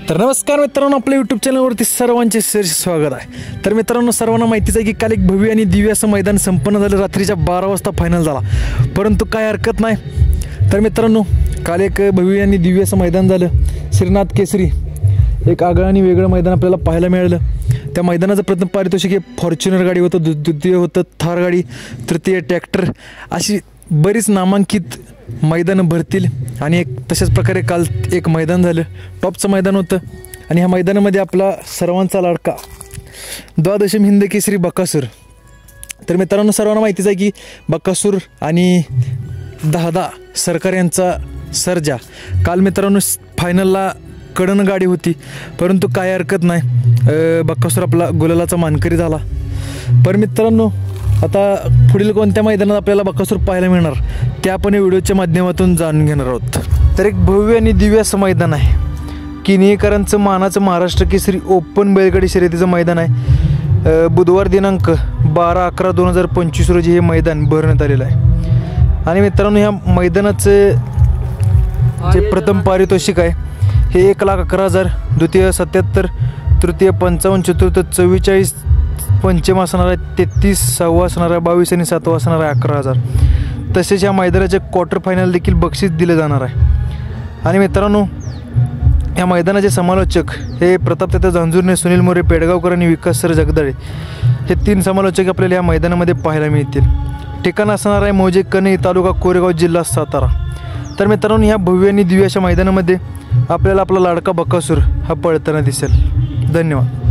तर नमस्कार मित्रांनो, आपल्या यूट्यूब चॅनलवरती सर्वांचे सहर्ष स्वागत आहे। तर मित्रांनो, सर्वांना माहितीच आहे की काल एक भव्य आणि दिव्य असं मैदान संपन्न झालं। रात्रीच्या 12 वाजता फायनल झाला, परंतु काय हरकत नाही। तर मित्रांनो, काल एक भव्य आणि दिव्य असं मैदान झालं। श्रीनाथ केसरी एक आगळं आणि वेगळं मैदान आपल्याला पाहायला मिळालं। त्या मैदानाचं प्रथम पारितोषिक हे फॉर्च्युनर गाडी होतं, द्वितीय होतं थार गाडी, तृतीय ट्रॅक्टर, अशी बरीच नामांकित मैदानं भरतील। आणि एक तशाच प्रकारे काल एक मैदान झालं, टॉपचं मैदान होतं। आणि ह्या मैदानामध्ये आपला सर्वांचा लाडका द्वादशम हिंद केसरी बकासूर। तर मित्रांनो, सर्वांना माहितीच आहे की बकासूर आणि दहा सरकार यांचा सर्जा काल मित्रांनो फायनलला कडन गाडी होती, परंतु काय हरकत नाही, बकासूर आपला गुलालाचा मानकरी झाला। पर मित्रांनो, आता पुढील कोणत्या मैदानात आपल्याला बकासूर पाहायला मिळणार ते आपण या व्हिडिओच्या माध्यमातून जाणून घेणार आहोत। तर एक भव्य आणि दिव्य असं मैदान आहे, किनीकरांचं मानाचं महाराष्ट्र केसरी ओपन बैलगाडी शर्यतीचं मैदान आहे। बुधवार दिनांक 12/11/2025 रोजी हे मैदान भरण्यात आलेलं आहे। आणि मित्रांनो, ह्या मैदानाचं जे प्रथम पारितोषिक आहे हे 1,11,000, द्वितीय 77, तृतीय 55, चतुर्थ 44, पंचम असणार आहे 33, सहावा असणार आहे 22 आणि सातवा असणार आहे 11,000। तसेच या मैदानाचे क्वार्टर फायनल देखील बक्षीस दिले जाणार आहे। आणि मित्रांनो, या मैदानाचे समालोचक हे प्रतापदादा झांजुर्णे, सुनील मोरे पेडगावकर आणि विकास सर जगदाळे हे 3 समालोचक आपल्याला या मैदानामध्ये पाहायला मिळतील। ठिकाण असणार आहे मौजे कन्हे, तालुका कोरेगाव, जिल्हा सातारा। तर मित्रांनो, ह्या भव्य आणि दिव्य अशा मैदानामध्ये आपल्याला आपला लाडका बकासूर हा पळताना दिसेल। धन्यवाद।